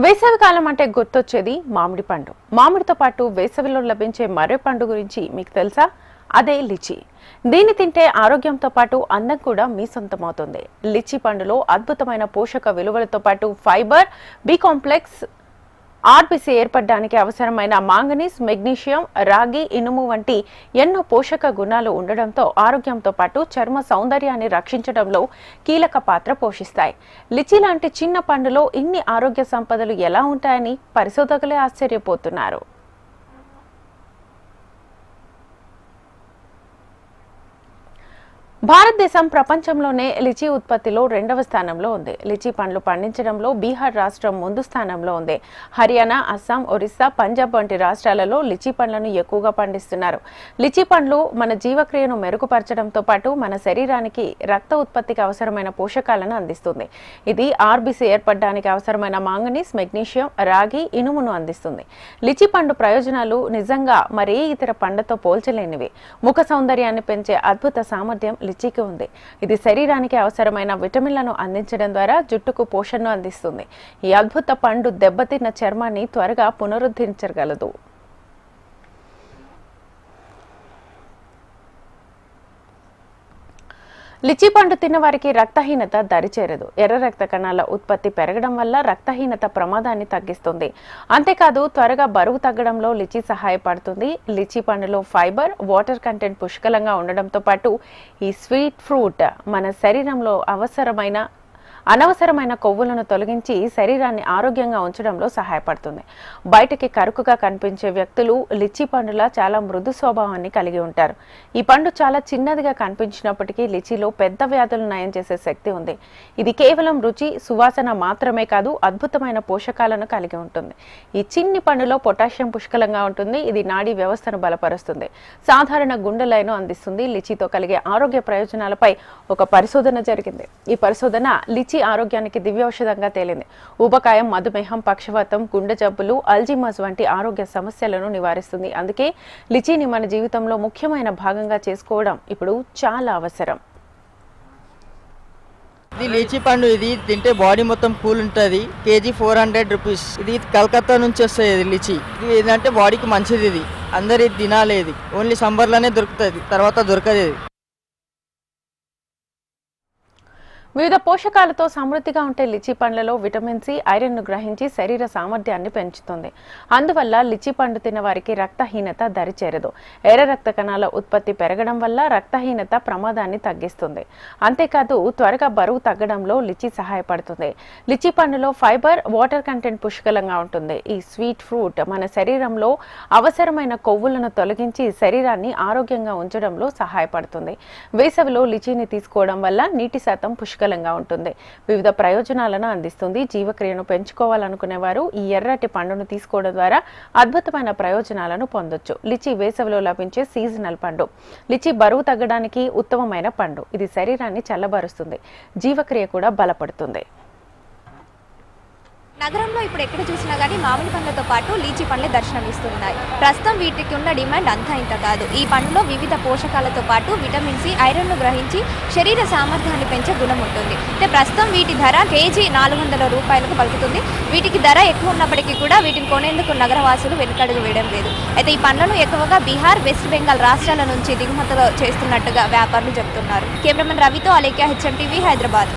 వేసవికాలం అంటే గుర్తొచ్చేది మామిడి పండు. మామిడితో పాటు వేసవిలో లభించే మరో పండు గురించి మీకు తెలుసా? అదే లిచి. దీన్ని తింటే ఆరోగ్యంతో పాటు అందం కూడా మీ సొంతమవుతుంది. లిచి పండులో అద్భుతమైన పోషక విలువలతో పాటు ఫైబర్, బి కాంప్లెక్స్, ఆర్బిసి ఏర్పడడానికి అవసరమైన మాంగనీస్, మెగ్నీషియం, రాగి, ఇనుము వంటి ఎన్నో పోషక గుణాలు ఉండడంతో ఆరోగ్యంతో పాటు చర్మ సౌందర్యాన్ని రక్షించడంలో కీలక పాత్ర పోషిస్తాయి. లిచి లాంటి చిన్న పండులో ఇన్ని ఆరోగ్య సంపదలు ఎలా ఉంటాయని పరిశోధకులే ఆశ్చర్యపోతున్నారు. భారతదేశం ప్రపంచంలోనే లిచి ఉత్పత్తిలో 2వ స్థానంలో ఉంది. లిచి పండ్లు పండించడంలో బీహార్ రాష్ట్రం ముందు స్థానంలో ఉంది. హర్యానా, అస్సాం, ఒరిస్సా, పంజాబ్ వంటి రాష్ట్రాలలో లిచి పండ్లను ఎక్కువగా పండిస్తున్నారు. లిచి పండ్లు మన జీవక్రియను మెరుగుపరచడంతో పాటు మన శరీరానికి రక్త ఉత్పత్తికి అవసరమైన పోషకాలను అందిస్తుంది. ఇది ఆర్బిసి ఏర్పడడానికి అవసరమైన మాంగనీస్, మెగ్నీషియం, రాగి, ఇనుమును అందిస్తుంది. లిచి పండు ప్రయోజనాలు నిజంగా మరే ఇతర పండుతో పోల్చలేనివి. ముఖ సౌందర్యాన్ని పెంచే అద్భుత సామర్థ్యం లిచికి ఉంది. ఇది శరీరానికి అవసరమైన విటమిన్లను అందించడం ద్వారా జుట్టుకు పోషణను అందిస్తుంది. ఈ అద్భుత పండు దెబ్బతిన్న చర్మాన్ని త్వరగా పునరుద్ధరించగలదు. లిచి పండు తిన్న వారికి రక్తహీనత దరిచేరదు. ఎర్ర రక్త కణాల ఉత్పత్తి పెరగడం వల్ల రక్తహీనత ప్రమాదాన్ని తగ్గిస్తుంది. అంతేకాదు త్వరగా బరువు తగ్గడంలో లిచి సహాయపడుతుంది. లిచి పండులో ఫైబర్, వాటర్ కంటెంట్ పుష్కలంగా ఉండడంతో పాటు ఈ స్వీట్ ఫ్రూట్ మన శరీరంలో అనవసరమైన కొవ్వులను తొలగించి శరీరాన్ని ఆరోగ్యంగా ఉంచడంలో సహాయపడుతుంది. బయటికి కరుకుగా కనిపించే వ్యక్తులు లిచి పండులా చాలా మృదు స్వభావాన్ని కలిగి ఉంటారు. ఈ పండు చాలా చిన్నదిగా కనిపించినప్పటికీ లిచిలో పెద్ద వ్యాధులను నయం చేసే శక్తి ఉంది. ఇది కేవలం రుచి, సువాసన మాత్రమే కాదు, అద్భుతమైన పోషకాలను కలిగి ఉంటుంది. ఈ చిన్ని పండులో పొటాషియం పుష్కలంగా ఉంటుంది. ఇది నాడీ వ్యవస్థను బలపరుస్తుంది, సాధారణ గుండెలయను అందిస్తుంది. లిచితో కలిగే ఆరోగ్య ప్రయోజనాలపై ఒక పరిశోధన జరిగింది. ఈ పరిశోధన లిచి ఆరోగ్యానికి దివ్యౌషధంగా తేలింది. ఊబకాయం, మధుమేహం, పక్షవాతం, గుండె జబ్బులు, అల్జీమర్స్ వంటి ఆరోగ్య సమస్యలను నివారిస్తుంది. అందుకే లిచిని మన జీవితంలో ముఖ్యమైన భాగంగా చేసుకోవడం ఇప్పుడు చాలా అవసరం. ఇది లీచీ పండు. ఇది తింటే బాడీ మొత్తం కూల్ ఉంటుంది. KG 400 rupees. ఇది కలకత్తా నుంచి వస్తుంది. ఇది లిచీ. ఇది ఏంటంటే బాడీకి మంచిది. ఇది అందరు ఇది తినాలి. ఇది ఓన్లీ సమ్మర్లోనే దొరుకుతుంది, తర్వాత దొరకదు. ఇది వివిధ పోషకాలతో సమృద్ధిగా ఉంటే లిచి పండ్లలో విటమిన్ సి, ఐరన్ ను గ్రహించి శరీర సామర్థ్యాన్ని పెంచుతుంది. అందువల్ల లిచి పండు తిన్న వారికి రక్తహీనత దరిచేరదు. ఎర్ర రక్త కణాల ఉత్పత్తి పెరగడం వల్ల రక్తహీనత ప్రమాదాన్ని తగ్గిస్తుంది. అంతేకాదు త్వరగా బరువు తగ్గడంలో లిచి సహాయపడుతుంది. లిచి పండులో ఫైబర్, వాటర్ కంటెంట్ పుష్కలంగా ఉంటుంది. ఈ స్వీట్ ఫ్రూట్ మన శరీరంలో అవసరమైన కొవ్వులను తొలగించి శరీరాన్ని ఆరోగ్యంగా ఉంచడంలో సహాయపడుతుంది. వేసవిలో లిచిని తీసుకోవడం వల్ల నీటి శాతం పుష్కలంగా ఉంటుంది. వివిధ ప్రయోజనాలను అందిస్తుంది. జీవక్రియను పెంచుకోవాలనుకునేవారు ఈ ఎర్రటి పండును తీసుకోవడం ద్వారా అద్భుతమైన ప్రయోజనాలను పొందొచ్చు. లిచి వేసవిలో లభించే సీజనల్ పండు. లిచి బరువు తగ్గడానికి ఉత్తమమైన పండు. ఇది శరీరాన్ని చల్లబరుస్తుంది, జీవక్రియ కూడా బలపడుతుంది. నగరంలో ఇప్పుడు ఎక్కడ చూసినా కానీ మామిడి పండ్లతో పాటు లీచీ పండ్లే దర్శనమిస్తున్నాయి. ప్రస్తుతం వీటికి ఉన్న డిమాండ్ అంతా ఇంత కాదు. ఈ పండులో వివిధ పోషకాలతో పాటు విటమిన్ సి, ఐరన్ను గ్రహించి శరీర సామర్థ్యాన్ని పెంచే గుణం ఉంటుంది. అయితే ప్రస్తుతం వీటి ధర కేజీ 400 రూపాయలకు పలుకుతుంది. వీటికి ధర ఎక్కువ ఉన్నప్పటికీ కూడా వీటిని కొనేందుకు నగరవాసులు వెనుకడుగు వేయడం లేదు. అయితే ఈ పండ్లను ఎక్కువగా బీహార్, వెస్ట్ బెంగాల్ రాష్ట్రాల నుంచి దిగుమతులు చేస్తున్నట్టుగా వ్యాపారులు చెబుతున్నారు. కెమెరామెన్ రవితో అలేఖ్య, HM టీవీ, హైదరాబాద్.